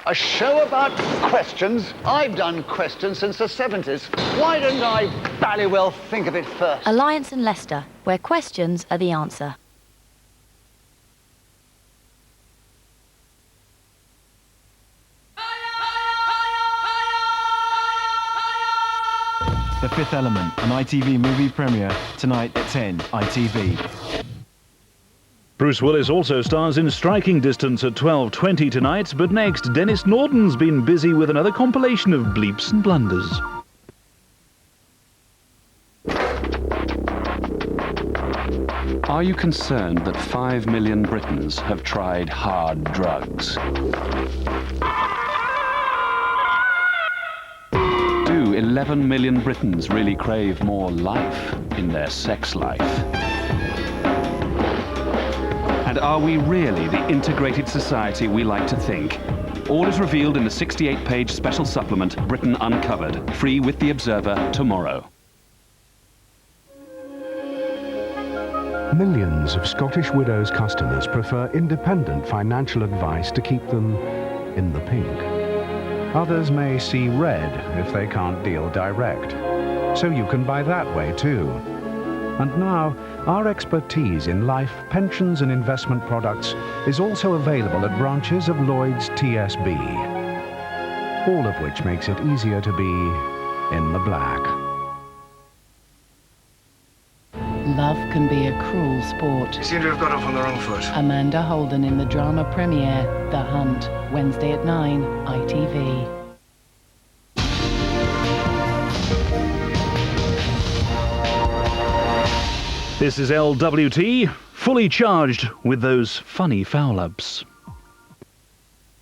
A show about questions. I've done questions since the 70s. Why didn't I bally well think of it first? Alliance and Leicester, where questions are the answer. The Fifth Element, an ITV movie premiere, tonight at 10, ITV. Bruce Willis also stars in Striking Distance at 12:20 tonight, but next, Dennis Norden's been busy with another compilation of bleeps and blunders. Are you concerned that 5 million Britons have tried hard drugs? Do 11 million Britons really crave more life in their sex life? And are we really the integrated society we like to think? All is revealed in the 68-page special supplement, Britain Uncovered, free with The Observer tomorrow. Millions of Scottish Widows customers prefer independent financial advice to keep them in the pink. Others may see red if they can't deal direct. So you can buy that way too. And now, our expertise in life, pensions and investment products is also available at branches of Lloyds TSB. All of which makes it easier to be in the black. Love can be a cruel sport. You seem to have got off on the wrong foot. Amanda Holden in the drama premiere, The Hunt, Wednesday at 9, ITV. This is LWT, fully charged with those funny foul-ups.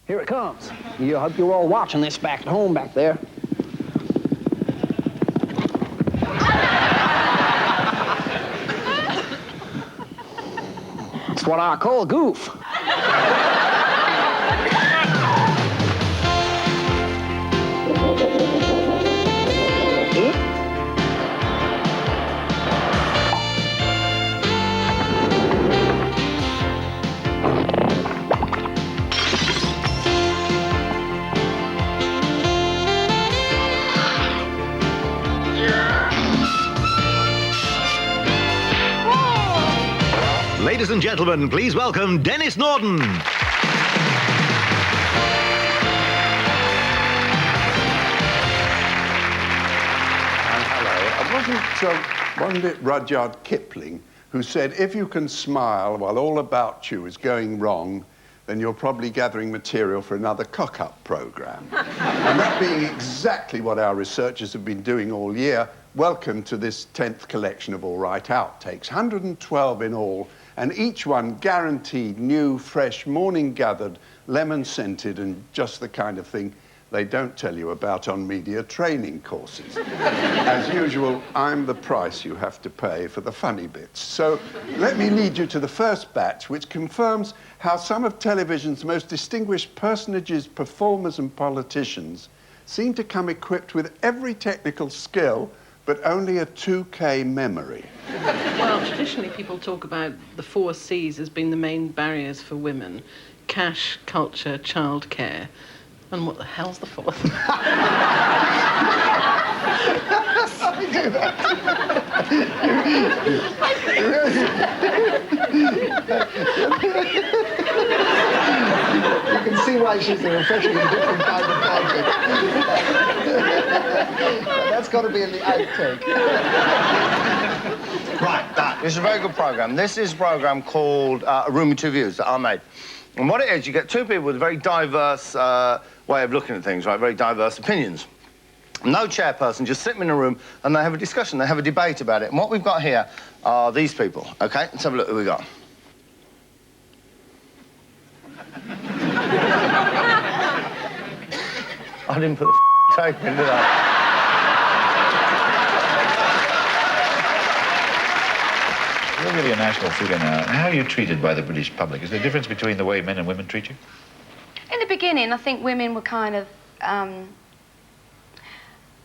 Here it comes. I hope you're all watching this back at home back there. It's what I call a goof. Ladies and gentlemen, please welcome Dennis Norden. And hello. Wasn't it Rudyard Kipling who said, if you can smile while all about you is going wrong, then you're probably gathering material for another cock-up programme. And that being exactly what our researchers have been doing all year, welcome to this 10th collection of All Right Outtakes, 112 in all, and each one guaranteed new, fresh, morning-gathered, lemon-scented, and just the kind of thing they don't tell you about on media training courses. As usual, I'm the price you have to pay for the funny bits. So let me lead you to the first batch, which confirms how some of television's most distinguished personages, performers, and politicians seem to come equipped with every technical skill, but only a 2K memory. Well, traditionally people talk about the 4 C's as being the main barriers for women. Cash, culture, childcare. And what the hell's the 4th? I do that. You can see why she's a refreshingly different kind of project. That's got to be in the outtake. Right, this is a very good programme. This is a programme called A Room with Two Views that I made. And what it is, you get 2 people with a very diverse way of looking at things, right? Very diverse opinions. No chairperson, just sit them in a room and they have a discussion, they have a debate about it. And what we've got here are these people, OK? Let's have a look who we got. I didn't put the tape in, did I? You're really a national figure now. How are you treated by the British public? Is there a difference between the way men and women treat you? In the beginning, I think women were kind of,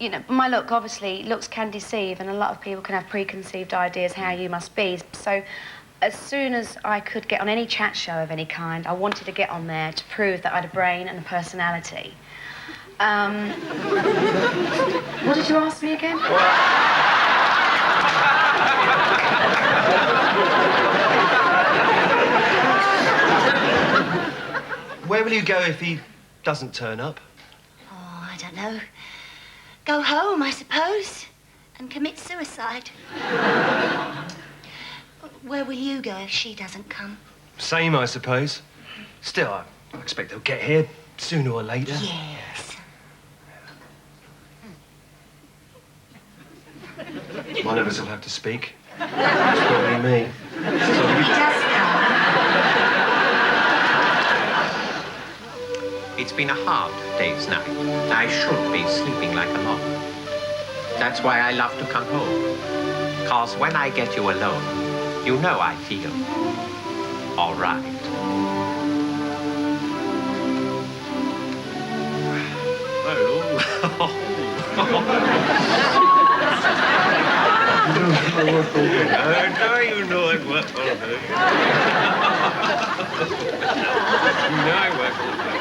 you know, my look, obviously, looks can deceive, and a lot of people can have preconceived ideas how you must be. So as soon as I could get on any chat show of any kind, I wanted to get on there to prove that I had a brain and a personality. What did you ask me again? Where will you go if he doesn't turn up? Oh, I don't know. Go home, I suppose, and commit suicide. Where will you go if she doesn't come? Same, I suppose. Still, I expect they'll get here sooner or later. Yes. One of us will have to speak. It's probably me. Just come. It's been a hard day's night. I should be sleeping like a log. That's why I love to come home. 'Cause when I get you alone, you know I feel all right. You know I work all day. You know I work all day.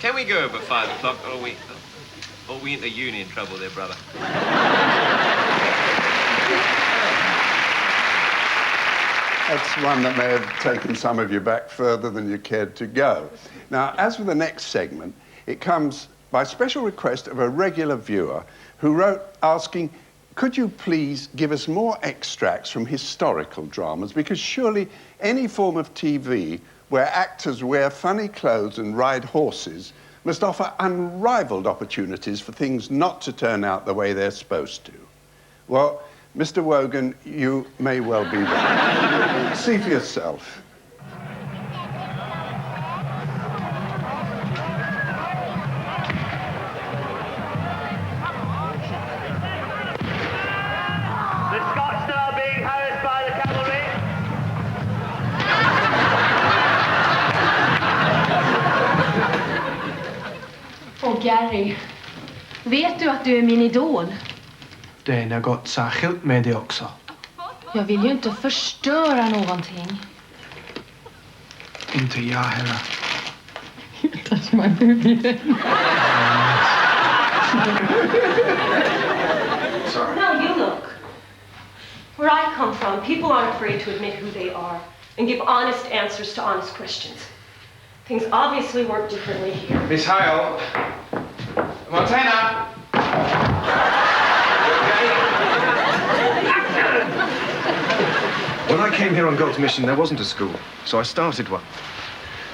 Can we go over 5 o'clock, or are we into union trouble there, brother? That's one that may have taken some of you back further than you cared to go. Now, as for the next segment, it comes by special request of a regular viewer who wrote asking, could you please give us more extracts from historical dramas? Because surely any form of TV where actors wear funny clothes and ride horses must offer unrivaled opportunities for things not to turn out the way they're supposed to. Well, Mr. Wogan, you may well be right. See for yourself. Gary, vet du att du är min idol? Det är något särskilt med det också. Jag vill ju inte förstöra någonting. Inte jag heller. Touch my boobie. Sorry. Now you look. Where I come from, people aren't afraid to admit who they are and give honest answers to honest questions. Things obviously work differently here. Miss Hale. Montana! When I came here on God's mission, there wasn't a school, so I started one.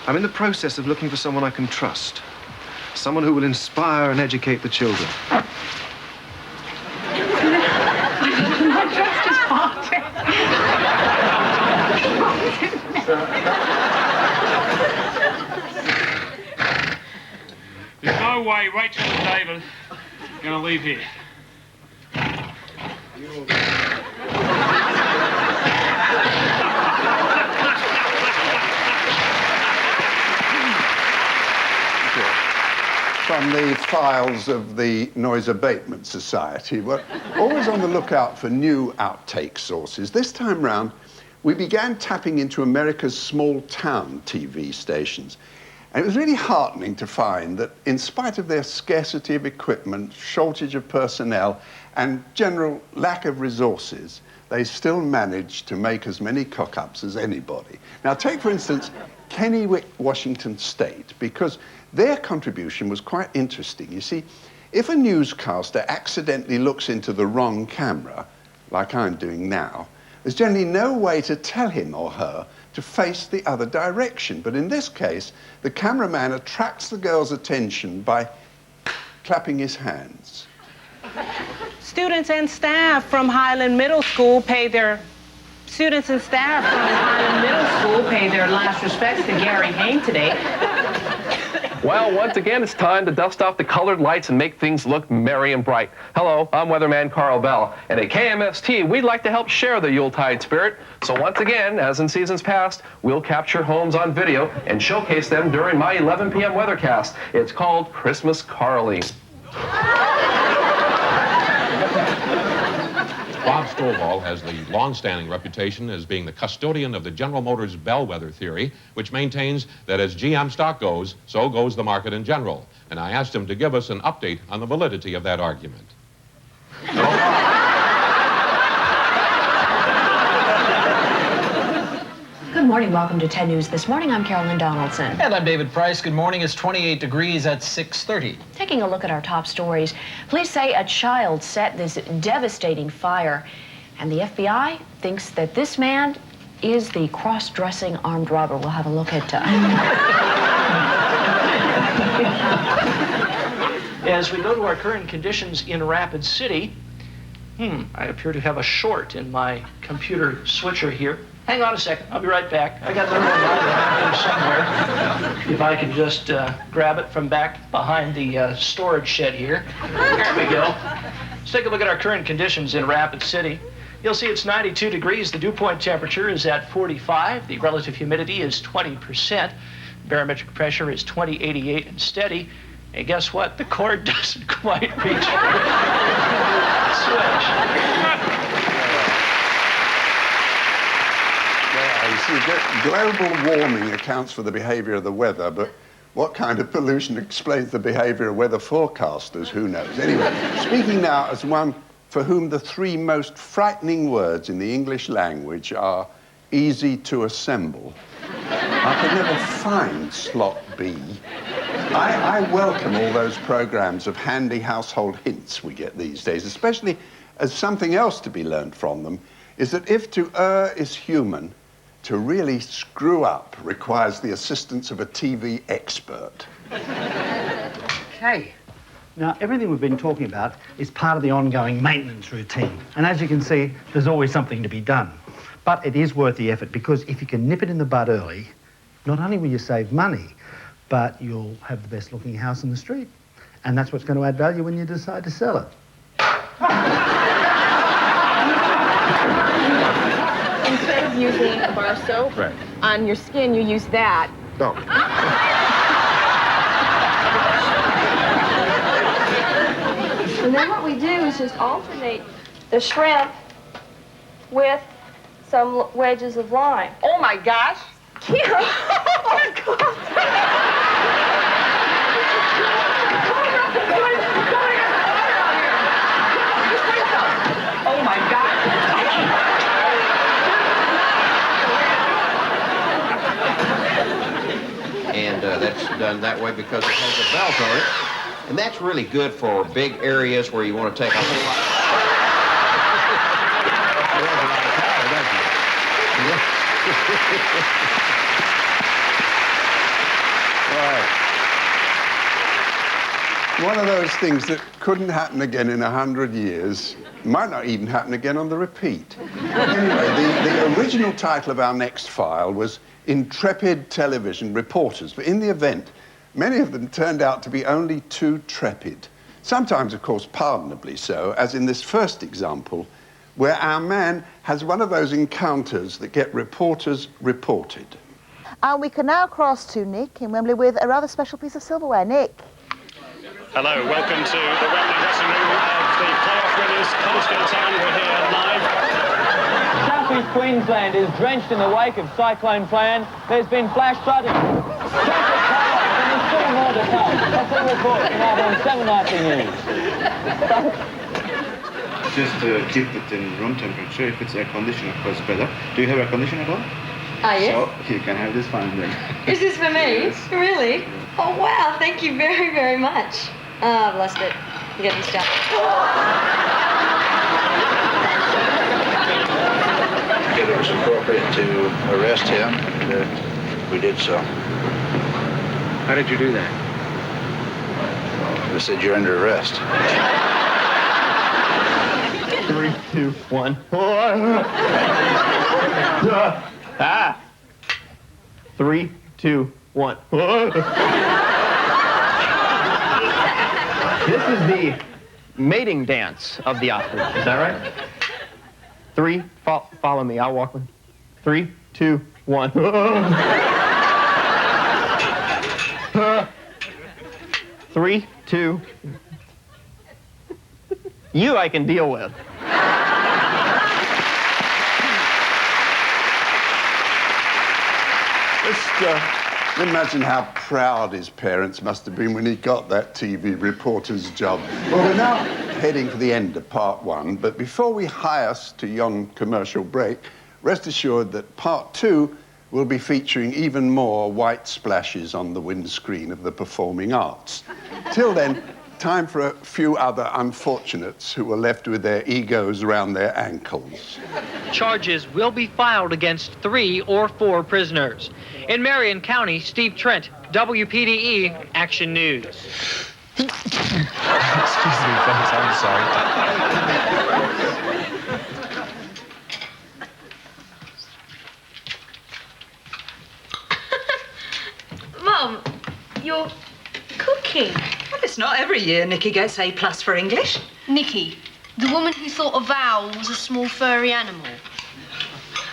I'm in the process of looking for someone I can trust. Someone who will inspire and educate the children. My trust is parted. There's no way Rachel and David are going to leave here. From the files of the Noise Abatement Society, we're always on the lookout for new outtake sources. This time round, we began tapping into America's small-town TV stations. And it was really heartening to find that in spite of their scarcity of equipment, shortage of personnel, and general lack of resources, they still managed to make as many cock-ups as anybody. Now, take, for instance, Kennewick, Washington State, because their contribution was quite interesting. You see, if a newscaster accidentally looks into the wrong camera, like I'm doing now, there's generally no way to tell him or her to face the other direction. But in this case, the cameraman attracts the girl's attention by clapping his hands. Students and staff from Highland Middle School pay their last respects to Gary Hain today. Well, once again, it's time to dust off the colored lights and make things look merry and bright. Hello, I'm Weatherman Carl Bell, and at KMST, we'd like to help share the Yuletide spirit. So once again, as in seasons past, we'll capture homes on video and showcase them during my 11 p.m. weathercast. It's called Christmas Caroling. Bob Stovall has the long-standing reputation as being the custodian of the General Motors bellwether theory, which maintains that as GM stock goes, so goes the market in general. And I asked him to give us an update on the validity of that argument. Good morning. Welcome to 10 News This Morning. I'm Carolyn Donaldson. And I'm David Price. Good morning. It's 28 degrees at 6:30. Taking a look at our top stories. Police say a child set this devastating fire, and the FBI thinks that this man is the cross-dressing armed robber. We'll have a look at... As we go to our current conditions in Rapid City, I appear to have a short in my computer switcher here. Hang on a second. I'll be right back. I got the remote somewhere. If I can just grab it from back behind the storage shed here. There we go. Let's take a look at our current conditions in Rapid City. You'll see it's 92 degrees. The dew point temperature is at 45. The relative humidity is 20%. Barometric pressure is 2088 and steady. And guess what? The cord doesn't quite reach the switch. You see, global warming accounts for the behavior of the weather, but what kind of pollution explains the behavior of weather forecasters? Who knows? Anyway, speaking now as one for whom the three most frightening words in the English language are easy to assemble, I could never find slot B. I welcome all those programs of handy household hints we get these days, especially as something else to be learned from them is that if to err is human, to really screw up requires the assistance of a TV expert. Okay. Now, everything we've been talking about is part of the ongoing maintenance routine. And as you can see, there's always something to be done. But it is worth the effort because if you can nip it in the bud early, not only will you save money, but you'll have the best looking house in the street. And that's what's going to add value when you decide to sell it. Instead of using a bar soap on your skin, you use that. No. And then what we do is just alternate the shrimp with some wedges of lime. Oh my gosh! Kim! Oh my God! Oh my God! And that's done that way because it has a belt on it. And that's really good for big areas where you want to take a whole lot. One of those things that couldn't happen again in 100 years, might not even happen again on the repeat. Anyway, the original title of our next file was Intrepid Television Reporters, but in the event, many of them turned out to be only too trepid. Sometimes, of course, pardonably so, as in this first example, where our man has one of those encounters that get reporters reported. And we can now cross to Nick in Wembley with a rather special piece of silverware. Nick. Hello, welcome to the Wembley dressing room of the playoff winners, Huddersfield Town. We're here live. South East Queensland is drenched in the wake of Cyclone Fran. There's been flash flooding. Traffic chaos, and there's still more to come. That's a report tonight on 7 Nightly News. Just keep it in room temperature. If it's air conditioned, of course, better. Do you have air conditioning at all? Yes. So you can have this fan then. Is this for me? Yes. Really? Oh, wow. Thank you very, very much. Oh, I've lost it. I'm getting stuck. It was appropriate to arrest him, and we did so. How did you do that? They said you're under arrest. 3, 2, 1. 3, 2, 1. This is the mating dance of the ostrich. Is that right? 3, follow me. I'll walk with. 3, 2, 1. 3, 2. You I can deal with. imagine how proud his parents must have been when he got that TV reporter's job. Well, we're now heading for the end of part 1, but before we hiace to yon commercial break, rest assured that part 2 will be featuring even more white splashes on the windscreen of the performing arts. Till then, time for a few other unfortunates who were left with their egos around their ankles. Charges will be filed against 3 or 4 prisoners. In Marion County, Steve Trent, WPDE Action News. Excuse me, folks, I'm sorry. Mum, you're cooking. Well, it's not every year Nikki gets A+ for English. Nikki, the woman who thought a vowel was a small furry animal.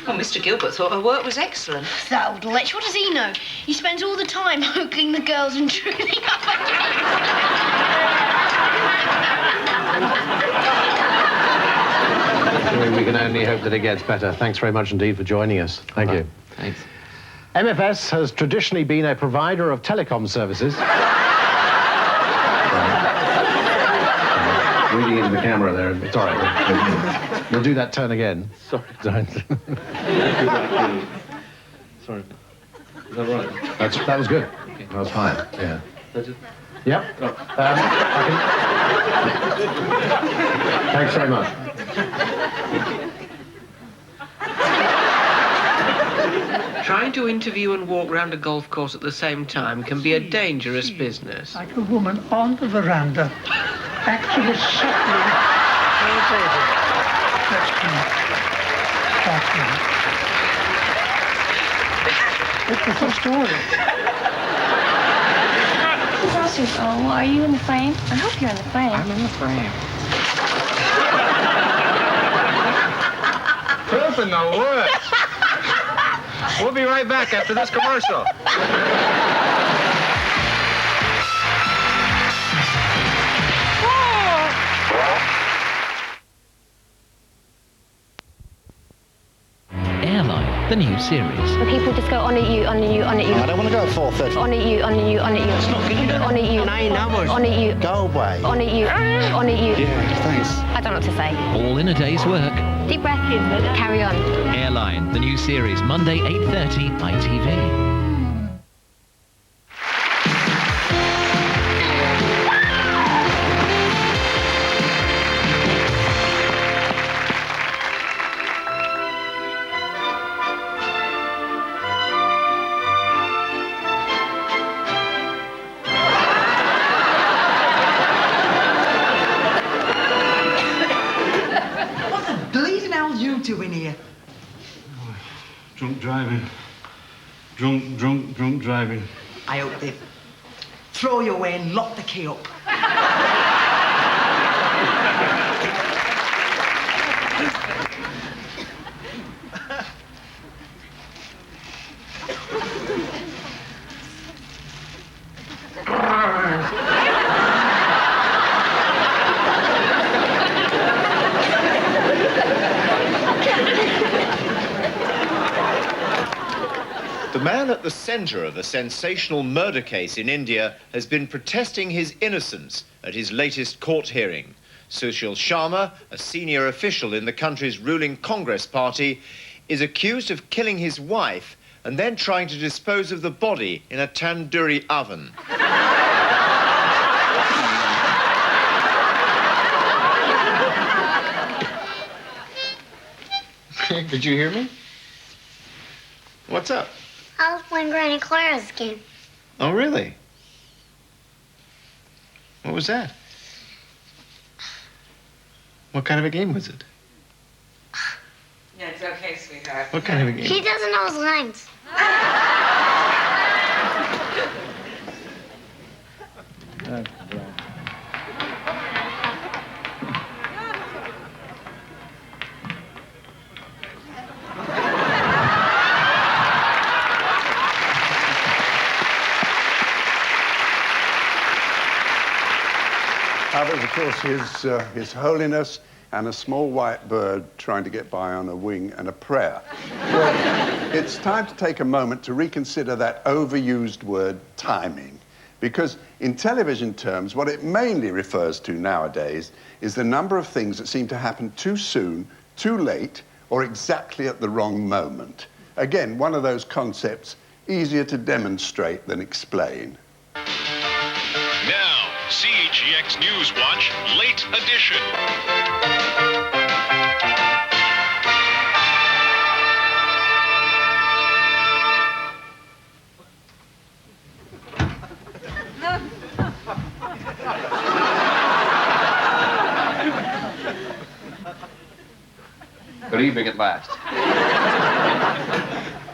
Well, Mr. Gilbert thought her work was excellent. That old lech, what does he know? He spends all the time hookling the girls and drooling up We can only hope that it gets better. Thanks very much indeed for joining us. Thank you. Thanks. MFS has traditionally been a provider of telecom services. Reading into the camera there. It's all right. We'll do that turn again. Sorry. Don't. Sorry. Is that right? That was good. That was fine. Yeah. That's it? Yep. Thanks very much. Trying to interview and walk round a golf course at the same time can be a dangerous business. Like a woman on the veranda, actually suckling her baby. That's right. That's right. What was the story? Oh, are you in the frame? I hope you're in the frame. I'm in the frame. Poop in the woods. We'll be right back after this commercial. Airline, the new series. When people just go on at you, on at you, on at you. I don't want to go at 4:30. On at you, on at you, on at you. That's not good enough. On at you. 9 hours. On at you. Go away. On at you. On at you. Yeah, thanks. I don't know what to say. All in a day's work. Deep breath. Carry on. Airline, the new series, Monday, 8:30, ITV. Doing here? Drunk driving. Drunk driving. I hope they throw you away and lock the key up. The man at the center of a sensational murder case in India has been protesting his innocence at his latest court hearing. Sushil Sharma, a senior official in the country's ruling Congress party, is accused of killing his wife and then trying to dispose of the body in a tandoori oven. Did you hear me? What's up? I was playing Granny Clara's game. Oh, really? What was that? What kind of a game was it? Yeah, it's okay, sweetheart. What kind of a game? He doesn't know his lines. There's, of course, His Holiness and a small white bird trying to get by on a wing and a prayer. Well, It's time to take a moment to reconsider that overused word timing. Because in television terms, what it mainly refers to nowadays is the number of things that seem to happen too soon, too late, or exactly at the wrong moment. Again, one of those concepts easier to demonstrate than explain. Now, CHEX News Watch, Late Edition. Good evening at last.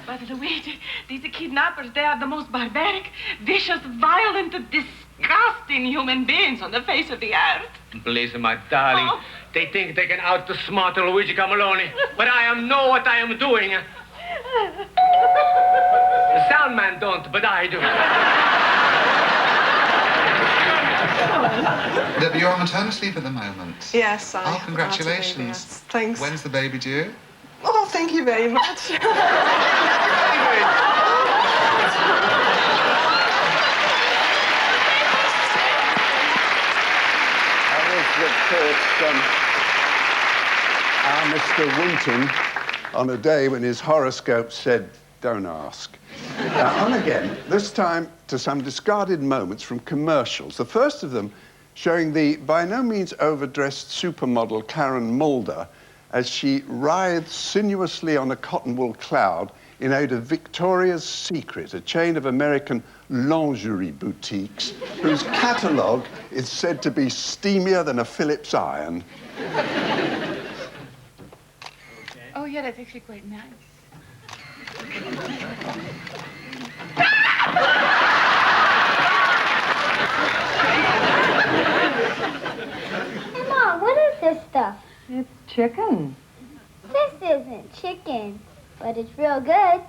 But Louis, these kidnappers, they are the most barbaric, vicious, violent, disgusting human beings on the face of the earth. Please, my darling, they think they can outsmart Luigi Camalloni, but I know what I am doing. The sound man don't, but I do. Debbie, you're on maternity leave at the moment. Yes, I. Oh, congratulations. Yes. Thanks. When's the baby due? Oh, thank you very much. Our Mr. Winton, on a day when his horoscope said, don't ask. On again, this time to some discarded moments from commercials. The first of them showing the by no means overdressed supermodel Karen Mulder as she writhes sinuously on a cotton wool cloud in aid of Victoria's Secret, a chain of American lingerie boutiques whose catalogue is said to be steamier than a Phillips iron. Oh, yeah, that's actually quite nice. Mom, what is this stuff? It's chicken. This isn't chicken, but it's real good.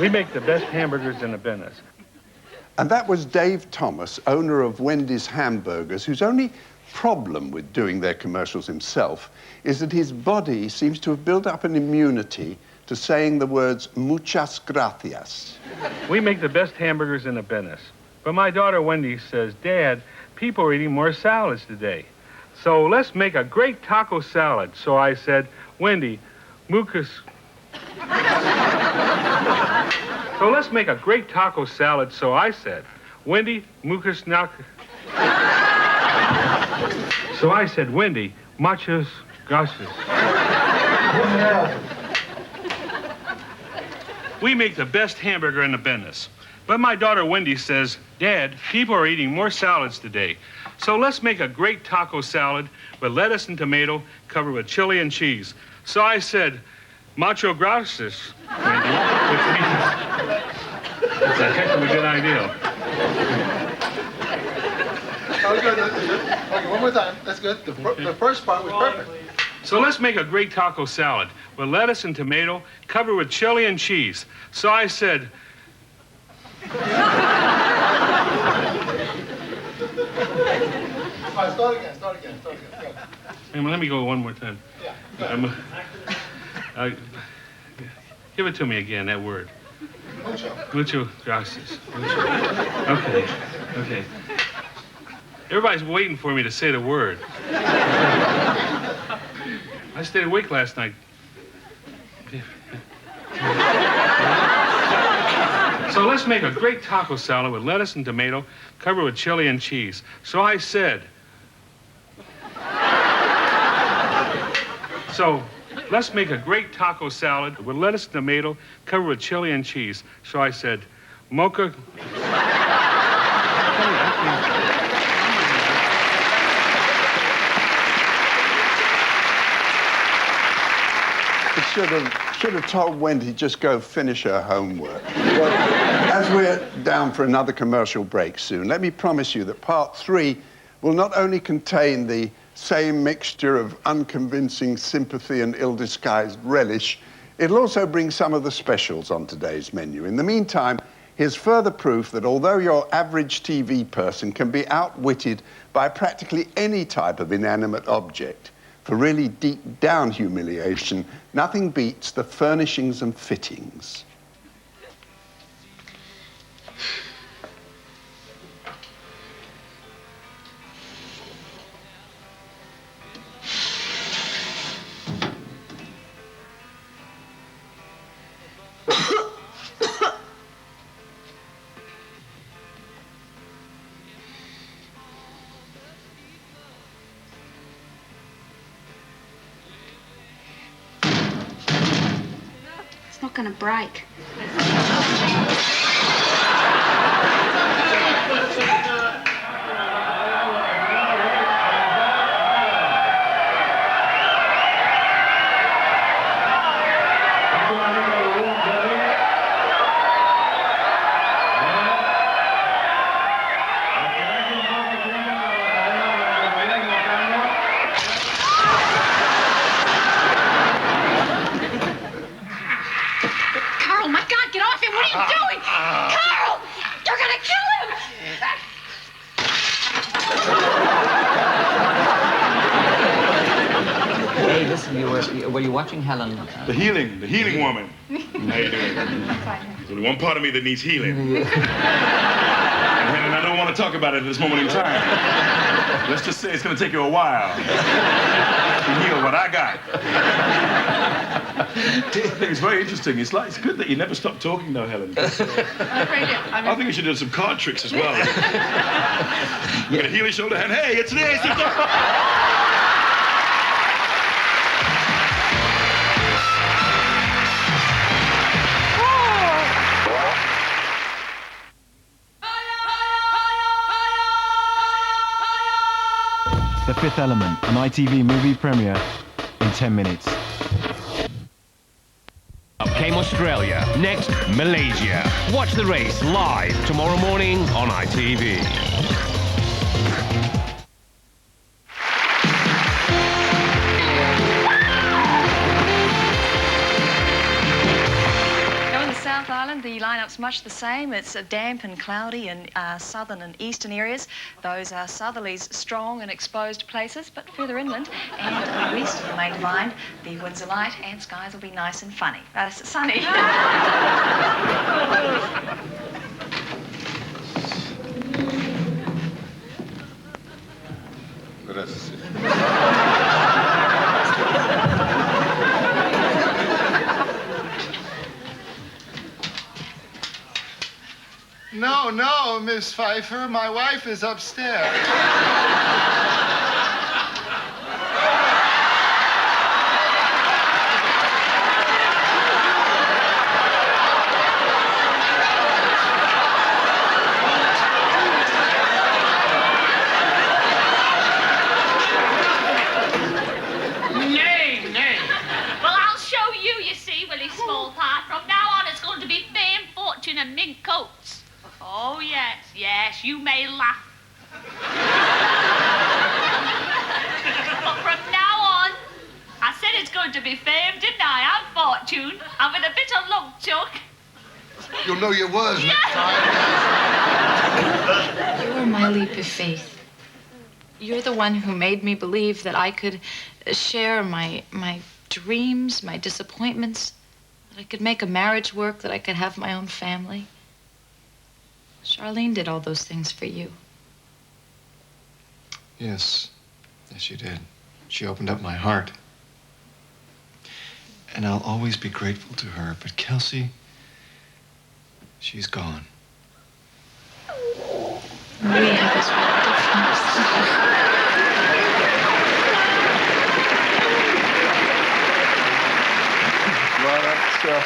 We make the best hamburgers in the business. And that was Dave Thomas, owner of Wendy's Hamburgers, whose only problem with doing their commercials himself is that his body seems to have built up an immunity to saying the words muchas gracias. We make the best hamburgers in the business. But my daughter Wendy says, Dad, people are eating more salads today. So let's make a great taco salad. So I said, Wendy, So let's make a great taco salad. So I said, Wendy, muchas So I said, Wendy, muchas gracias. We make the best hamburger in the business. But my daughter Wendy says, Dad, people are eating more salads today. So let's make a great taco salad with lettuce and tomato covered with chili and cheese. So I said, muchas gracias, Wendy, which means it's a heck of a good idea. That was good. Okay, one more time. That's good. The first part was perfect. So let's make a great taco salad with lettuce and tomato covered with chili and cheese. So I said, All right, start again. Hey, let me go one more time. Yeah. Give it to me again, that word. Mucho. Mucho gracias. Mucho. Okay. Everybody's waiting for me to say the word. I stayed awake last night. So let's make a great taco salad with lettuce and tomato covered with chili and cheese. So I said, let's make a great taco salad with lettuce and tomato covered with chili and cheese. So I said, mocha. Should have told Wendy just go finish her homework. Well, as we're down for another commercial break soon, let me promise you that part 3 will not only contain the same mixture of unconvincing sympathy and ill-disguised relish, it'll also bring some of the specials on today's menu. In the meantime, Here's further proof that although your average TV person can be outwitted by practically any type of inanimate object, for really deep down humiliation, nothing beats the furnishings and fittings. It's not gonna break. Carl, my God, get off him! What are you doing? Carl! You're gonna kill him! Hey, listen, were you watching Helen? The healing woman. How you doing? There's only one part of me that needs healing. And Helen, I don't want to talk about it at this moment in time. Let's just say it's going to take you a while to heal what I got. I think it's very interesting. It's good that you never stop talking, though, Helen. I think you should do some card tricks as well. You're going to heal your shoulder hand. Hey, it's this. The Fifth Element, an ITV movie premiere in 10 minutes. Up came Australia. Next, Malaysia. Watch the race live tomorrow morning on ITV. South Island, the lineup's much the same. It's damp and cloudy in southern and eastern areas. Those are southerlies, strong and exposed places, but further inland and west of the main divide, the winds are light and skies will be nice and sunny. No, Miss Pfeiffer, my wife is upstairs. Nay. Well, I'll show you see, Willie Smallpot. From now on, it's going to be fame, fortune, and mink coats. Oh, yes, you may laugh. But from now on, I said it's going to be fame, didn't I? And fortune. And with a bit of luck, Chuck. You'll know your words next time. You were my leap of faith. You're the one who made me believe that I could share my dreams, my disappointments, that I could make a marriage work, that I could have my own family. Charlene did all those things for you. Yes, she did. She opened up my heart. And I'll always be grateful to her. But Kelsey, she's gone. We have this Well,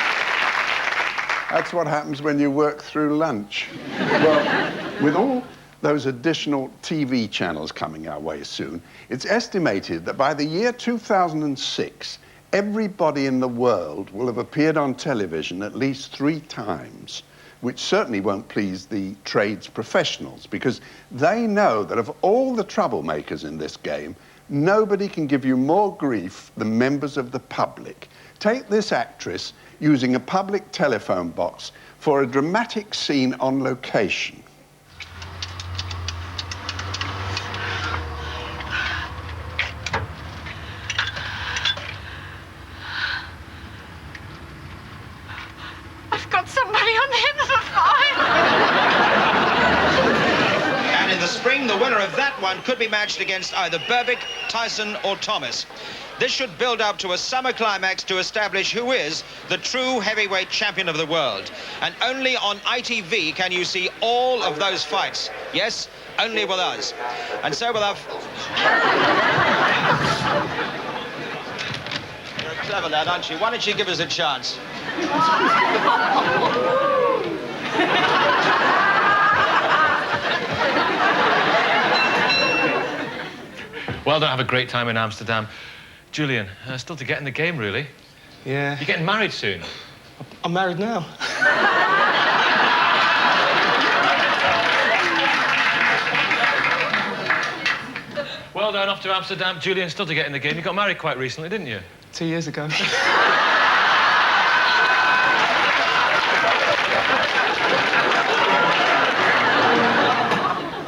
that's what happens when you work through lunch. Well, with all those additional TV channels coming our way soon, it's estimated that by the year 2006, everybody in the world will have appeared on television at least 3 times. which certainly won't please the trades professionals, because they know that of all the troublemakers in this game, nobody can give you more grief than members of the public. Take this actress using a public telephone box for a dramatic scene on location. I've got somebody on the end of the phone. And in the spring, the winner of that one could be matched against either Berbick, Tyson or Thomas. This should build up to a summer climax to establish who is the true heavyweight champion of the world. And only on ITV can you see all of those fights. Yes, only with us. And so with our... You're a clever lad, aren't you? Why don't you give us a chance? Well done, have a great time in Amsterdam. Julian, still to get in the game, really. Yeah. You're getting married soon. I'm married now. Well done, off to Amsterdam. Julian, still to get in the game. You got married quite recently, didn't you? 2 years ago.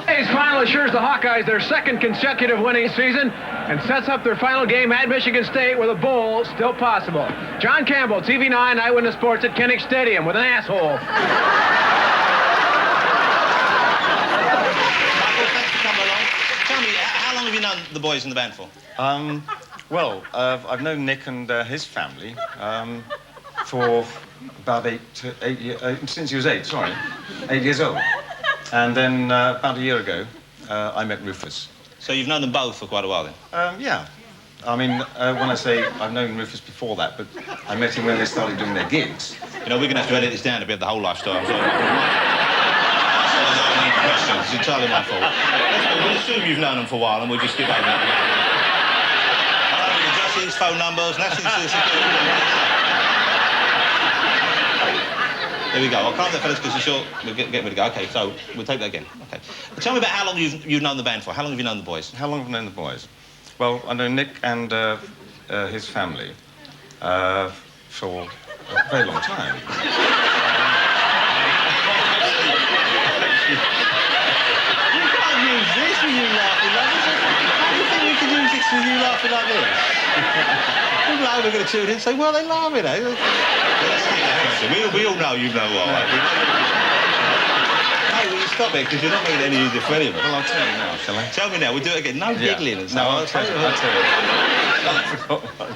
Today's final assures the Hawkeyes their second consecutive winning season and sets up their final game at Michigan State with a bowl still possible. John Campbell, TV9 Eyewitness Sports at Kinnick Stadium with an asshole. Tell me, how long have you known the boys in the band for? Well, I've known Nick and his family for about 8 years, since he was 8 years old. And then about a year ago, I met Rufus. So you've known them both for quite a while then? Yeah. I mean, when I say I've known Rufus before that, but I met him when they started doing their gigs. You know, we're going to have to edit this down a bit, the whole life story. I'm sorry. It's entirely my fault. We'll assume you've known them for a while and we'll just skip over that. I don't need addresses, phone numbers, national security. There we go. I'll calm that fellas because we'll get ready to go. Okay, so we'll take that again. Okay. Tell me about how long you've known the band for. How long have you known the boys? How long have I known the boys? Well, I know Nick and his family for a very long time. You can't use this when you laughing like this. How do you think you can use this when you laughing like this? People are going to tune in and say, well, they're laughing, eh? We all know you know what. No, will you stop it? Because you're not making any easier for any of us. Well, I'll tell you now, shall I? Tell me now. We'll do it again. No giggling and stuff. No, I'll tell you.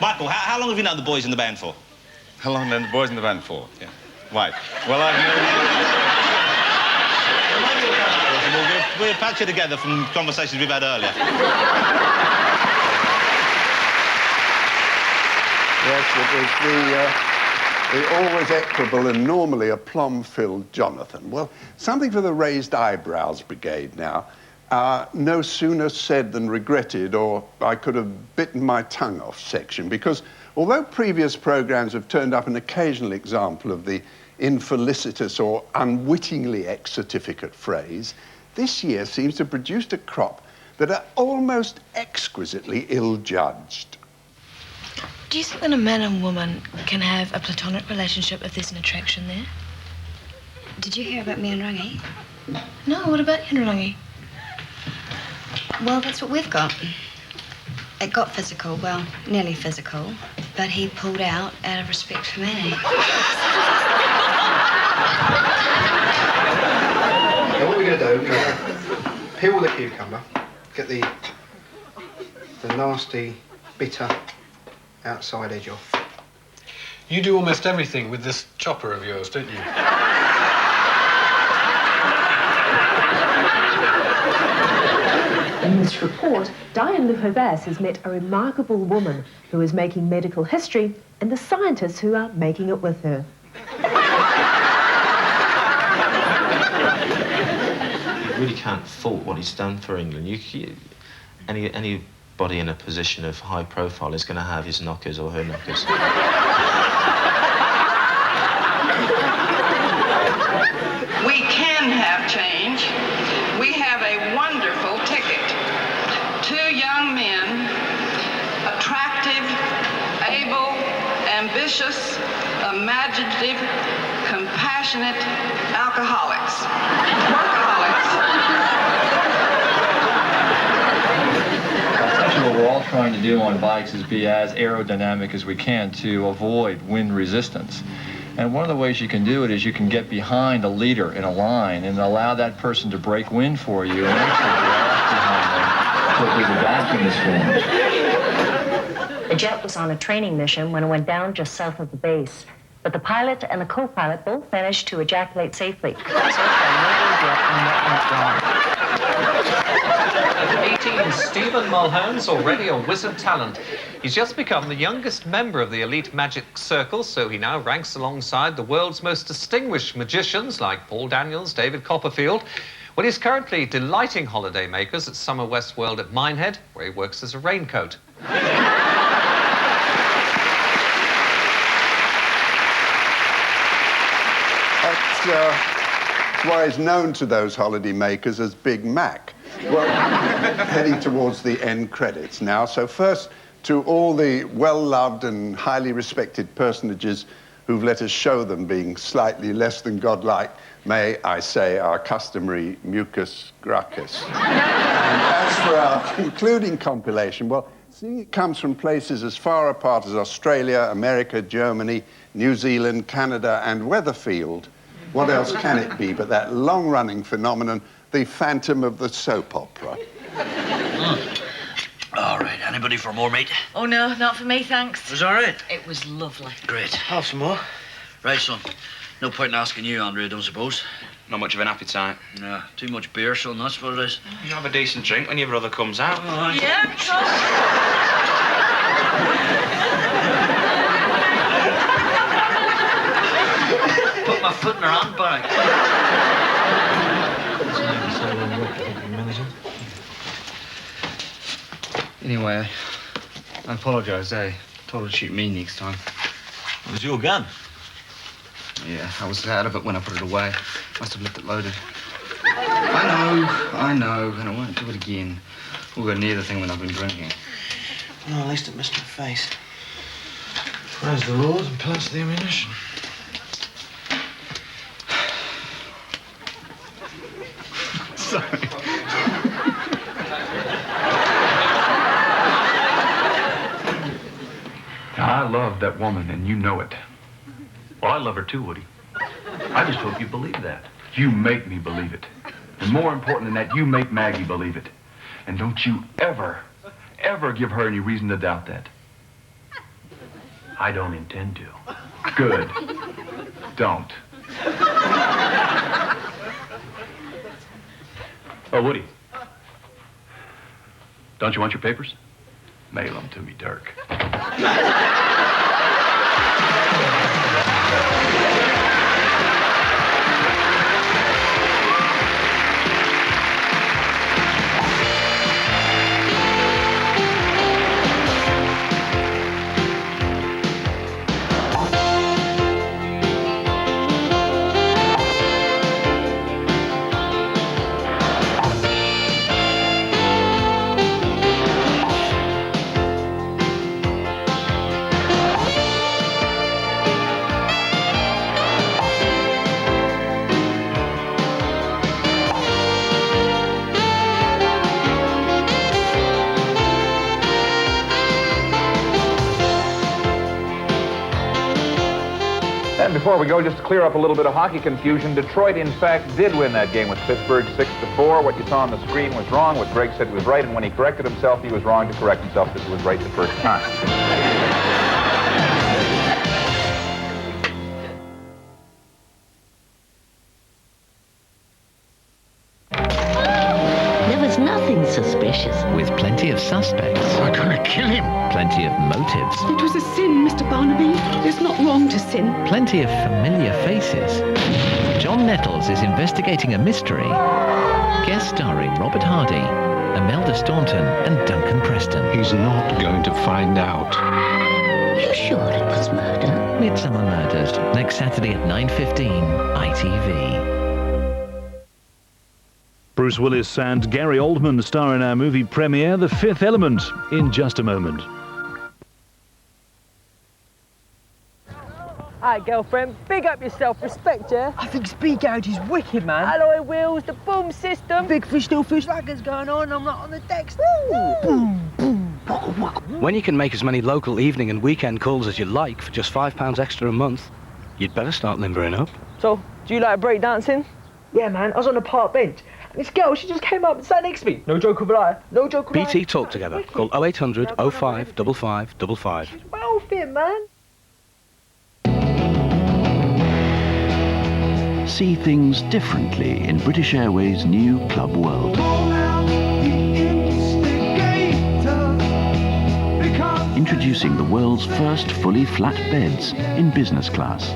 Michael, how long have you known the boys in the band for? How long have I known the boys in the band for? Yeah. Right. Well, I've known... We'll patch it together from conversations we've had earlier. Yes, it was the always equable and normally aplomb-filled Jonathan. Well, something for the raised eyebrows brigade now. No sooner said than regretted, or I could have bitten my tongue off section, because although previous programmes have turned up an occasional example of the infelicitous or unwittingly ex-certificate phrase, this year seems to have produced a crop that are almost exquisitely ill-judged. Do you think that a man and woman can have a platonic relationship if there's an attraction there? Did you hear about me and Rangi? No, what about Rangi? Well, that's what we've got. It got physical, well, nearly physical, but he pulled out of respect for me. Now, what we're going to do, we're going to peel the cucumber, get the nasty, bitter outside edge off. You do almost everything with this chopper of yours, don't you? In this report, Diane Luhovas has met a remarkable woman who is making medical history and the scientists who are making it with her. You really can't fault what he's done for England. Anybody in a position of high profile is going to have his knockers or her knockers. ambitious, imaginative, compassionate alcoholics. What we're all trying to do on bikes is be as aerodynamic as we can to avoid wind resistance. And one of the ways you can do it is you can get behind a leader in a line and allow that person to break wind for you and actually get off behind them so there's a vacuum is formed. The jet was on a training mission when it went down just south of the base. But the pilot and the co-pilot both managed to ejaculate safely. So far, nobody yet on what went wrong. 18, Stephen Mulhern's already a wizard talent. He's just become the youngest member of the elite magic circle, so he now ranks alongside the world's most distinguished magicians like Paul Daniels, David Copperfield. Well, he's currently delighting holidaymakers at Summer West World at Minehead, where he works as a raincoat. That's why he's known to those holiday makers as Big Mac. Well, heading towards the end credits now. So first, to all the well-loved and highly respected personages who've let us show them being slightly less than godlike, may I say our customary mucus gracchus. And as for our concluding compilation, well, seeing it comes from places as far apart as Australia, America, Germany, New Zealand, Canada, and Weatherfield, what else can it be but that long-running phenomenon, the Phantom of the soap opera? All right, anybody for more, mate? Oh, no, not for me, thanks. It was all right? It was lovely. Great. Have some more. Right, son. No point in asking you, Andre, I don't suppose. Not much of an appetite. No, too much beer, son, that's what it is. You have a decent drink when your brother comes out. All right. Yeah, Put my foot in her handbag. Anyway, I apologise. I told her to shoot me next time. It was your gun? Yeah, I was out of it when I put it away. Must have left it loaded. I know, and I won't do it again. We'll go near the thing when I've been drinking. Well, at least it missed her face. Praise the Lord and pass the ammunition. Sorry. I love that woman, and you know it. Well, I love her too, Woody. I just hope you believe that. You make me believe it. And more important than that, you make Maggie believe it. And don't you ever, ever give her any reason to doubt that. I don't intend to. Good. Don't. Oh, Woody. Don't you want your papers? Mail them to me, Dirk. And before we go, just to clear up a little bit of hockey confusion, Detroit, in fact, did win that game with Pittsburgh 6-4. What you saw on the screen was wrong. What Greg said was right. And when he corrected himself, he was wrong to correct himself because it was right the first time. There was nothing suspicious. With plenty of suspects. We're gonna kill him. Plenty of motives. It was a sin, Mr. Barnaby. It's not wrong to sin. Plenty of familiar faces. John Nettles is investigating a mystery. Guest starring Robert Hardy, Imelda Staunton and Duncan Preston. He's not going to find out. You sure it was murder? Midsummer Murders, next Saturday at 9:15, ITV. Bruce Willis and Gary Oldman star in our movie premiere, The Fifth Element, in just a moment. Alright, girlfriend, big up yourself, respect, yeah? I think speed garage is wicked, man. Alloy wheels, the boom system. Big fish, still fish, laggers going on, I'm not on the decks. Boom, boom. When you can make as many local evening and weekend calls as you like for just £5 extra a month, you'd better start limbering up. So, do you like breakdancing? Yeah, man, I was on the park bench. And this girl, she just came up and sat next to me. No joke of a lie. No joke of a lie. BT Talk Together. Call 0800 05 5555. Well fit, man. See things differently in British Airways' new Club World. Introducing the world's first fully flat beds in business class.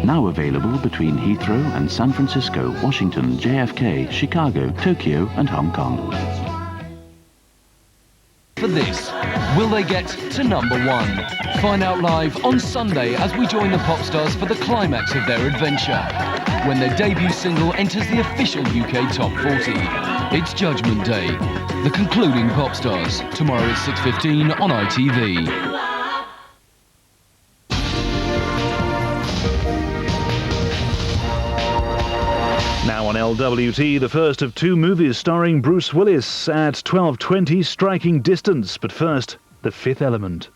Now available between Heathrow and San Francisco, Washington, JFK, Chicago, Tokyo and Hong Kong. For this, will they get to #1? Find out live on Sunday as we join the pop stars for the climax of their adventure, when their debut single enters the official UK Top 40. It's Judgment Day, the concluding pop stars, tomorrow at 6:15 on ITV. Now on LWT, the first of 2 movies starring Bruce Willis at 12:20, Striking Distance. But first, The Fifth Element.